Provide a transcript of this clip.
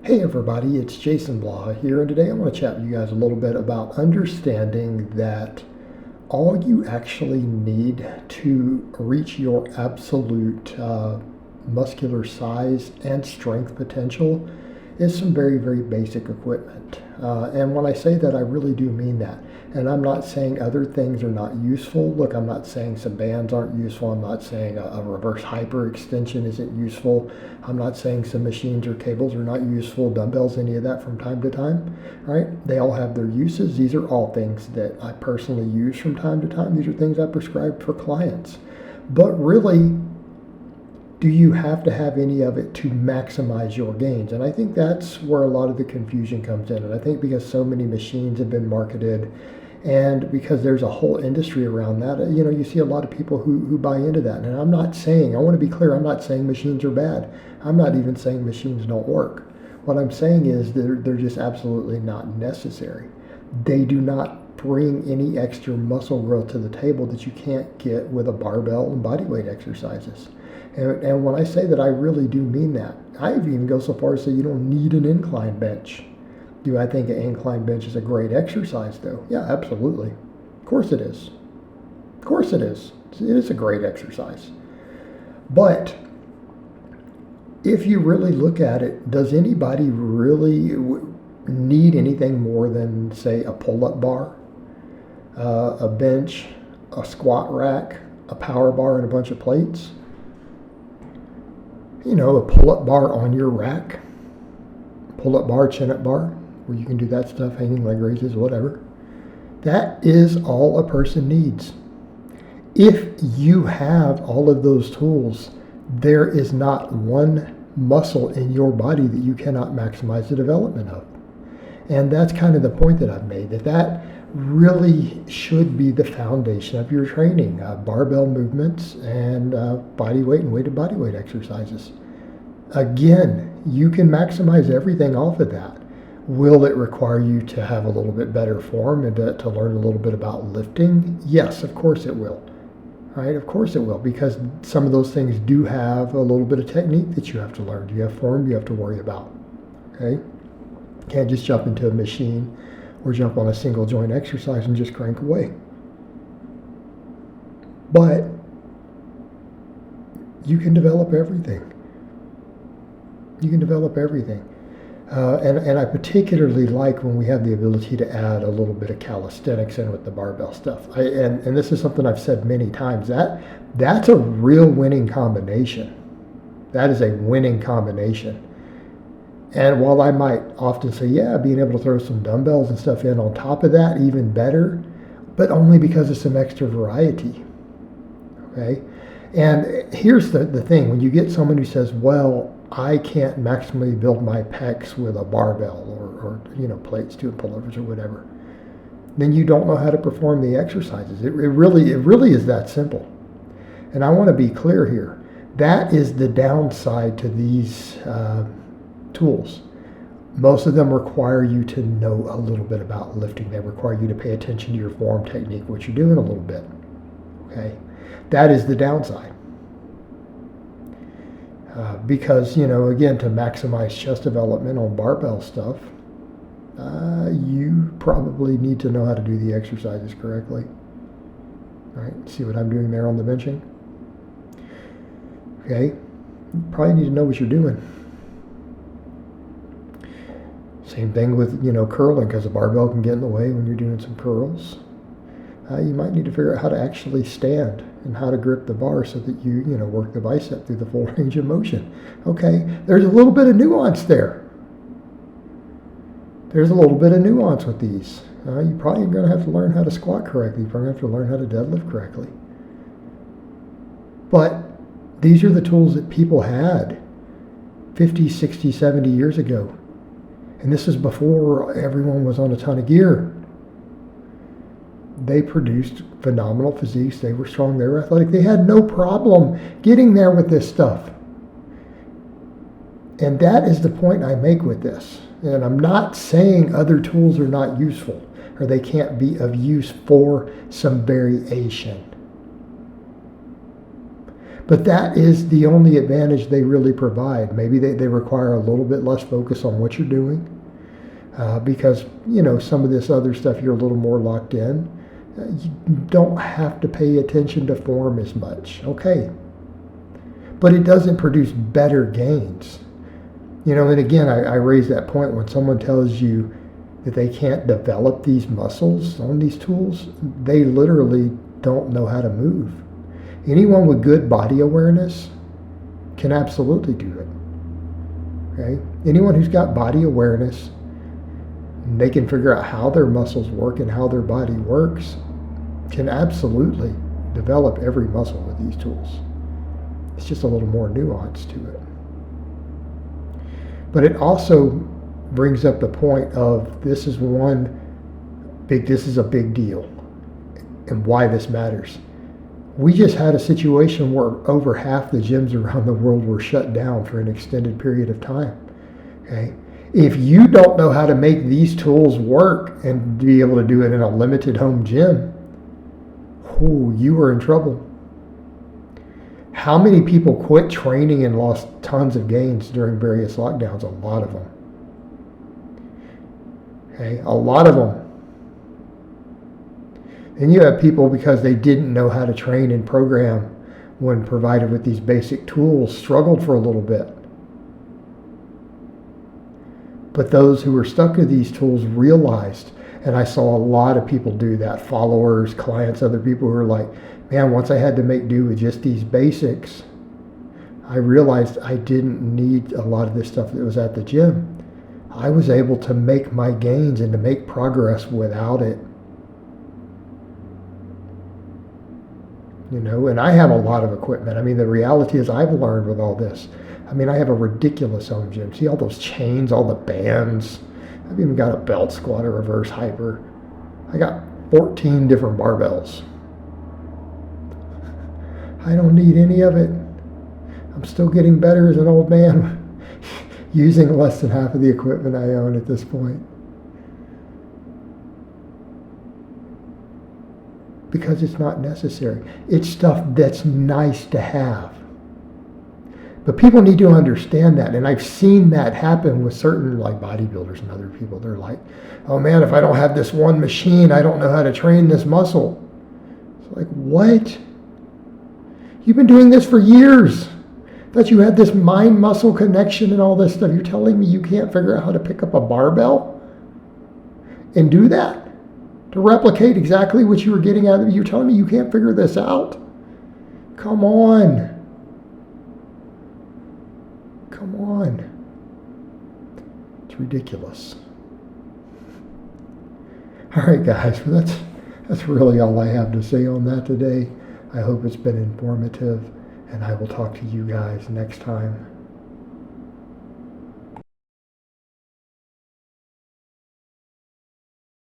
Hey everybody, it's Jason Blaha here, and today I want to chat with you guys a little bit about understanding that all you actually need to reach your absolute muscular size and strength potential is some very, very basic equipment. And when I say that, I really do mean that. And I'm not saying other things are not useful. Look, I'm not saying some bands aren't useful. I'm not saying a reverse hyper extension isn't useful. I'm not saying some machines or cables are not useful, dumbbells, any of that from time to time, right? They all have their uses. These are all things that I personally use from time to time. These are things I prescribe for clients. But really, do you have to have any of it to maximize your gains? And I think that's where a lot of the confusion comes in. And I think because so many machines have been marketed and because there's a whole industry around that, you see a lot of people who buy into that. And I'm not saying, I want to be clear, I'm not saying machines are bad. I'm not even saying machines don't work. What I'm saying is they're just absolutely not necessary. They do not bring any extra muscle growth to the table that you can't get with a barbell and bodyweight exercises. And when I say that, I really do mean that. I even go so far as to say you don't need an incline bench. Do I think an incline bench is a great exercise, though? Yeah, absolutely. Of course it is. Of course it is. It is a great exercise. But if you really look at it, does anybody really need anything more than, say, a pull-up bar, a bench, a squat rack, a power bar, and a bunch of plates? A pull-up bar on your rack, pull-up bar, chin-up bar, where you can do that stuff, hanging leg raises, whatever. That is all a person needs. If you have all of those tools, there is not one muscle in your body that you cannot maximize the development of. And that's kind of the point that I've made, that really should be the foundation of your training. Barbell movements and body weight and weighted body weight exercises. Again, you can maximize everything off of that. Will it require you to have a little bit better form and to learn a little bit about lifting? Yes, of course it will. Right? Of course it will, because some of those things do have a little bit of technique that you have to learn. You have form you have to worry about. Okay? You can't just jump into a machine or jump on a single joint exercise and just crank away. But you can develop everything. You can develop everything. And I particularly like when we have the ability to add a little bit of calisthenics in with the barbell stuff. And this is something I've said many times. That's a real winning combination. That is a winning combination. And while I might often say, yeah, being able to throw some dumbbells and stuff in on top of that, even better, but only because of some extra variety. Okay? And here's the thing. When you get someone who says, well, I can't maximally build my pecs with a barbell or plates doing pullovers or whatever, then you don't know how to perform the exercises. It really is that simple. And I want to be clear here. That is the downside to these tools. Most of them require you to know a little bit about lifting. They require you to pay attention to your form, technique, what you're doing a little bit. Okay? That is the downside. Because, again, to maximize chest development on barbell stuff, you probably need to know how to do the exercises correctly. All right, see what I'm doing there on the benching? Okay, you probably need to know what you're doing. Same thing with, curling, because the barbell can get in the way when you're doing some curls. You might need to figure out how to actually stand and how to grip the bar so that you work the bicep through the full range of motion. Okay, there's a little bit of nuance there. There's a little bit of nuance with these. You're probably going to have to learn how to squat correctly. You're probably going to have to learn how to deadlift correctly. But these are the tools that people had 50, 60, 70 years ago. And this is before everyone was on a ton of gear. They produced phenomenal physiques. They were strong. They were athletic. They had no problem getting there with this stuff. And that is the point I make with this. And I'm not saying other tools are not useful or they can't be of use for some variation. But that is the only advantage they really provide. Maybe they require a little bit less focus on what you're doing because, some of this other stuff you're a little more locked in. You don't have to pay attention to form as much. Okay. But it doesn't produce better gains. And again, I raise that point when someone tells you that they can't develop these muscles on these tools, they literally don't know how to move. Anyone with good body awareness can absolutely do it. Okay? Anyone who's got body awareness, they can figure out how their muscles work and how their body works, can absolutely develop every muscle with these tools. It's just a little more nuance to it. But it also brings up the point of this is a big deal and why this matters. We just had a situation where over half the gyms around the world were shut down for an extended period of time. Okay? If you don't know how to make these tools work and be able to do it in a limited home gym, you were in trouble. How many people quit training and lost tons of gains during various lockdowns? A lot of them. Okay, a lot of them. And you have people, because they didn't know how to train and program when provided with these basic tools, struggled for a little bit. But those who were stuck with these tools realized, and I saw a lot of people do that, followers, clients, other people who were like, man, once I had to make do with just these basics, I realized I didn't need a lot of this stuff that was at the gym. I was able to make my gains and to make progress without it. And I have a lot of equipment. I mean, the reality is I've learned with all this. I mean, I have a ridiculous home gym. See all those chains, all the bands. I've even got a belt squat, a reverse hyper. I got 14 different barbells. I don't need any of it. I'm still getting better as an old man using less than half of the equipment I own at this point. Because it's not necessary. It's stuff that's nice to have. But people need to understand that. And I've seen that happen with certain like bodybuilders and other people. They're like, oh man, if I don't have this one machine, I don't know how to train this muscle. It's like, what? You've been doing this for years. That you had this mind-muscle connection and all this stuff. You're telling me you can't figure out how to pick up a barbell and do that? To replicate exactly what you were getting out of it? You're telling me you can't figure this out? Come on. Come on. It's ridiculous. All right, guys. Well, that's really all I have to say on that today. I hope it's been informative, and I will talk to you guys next time.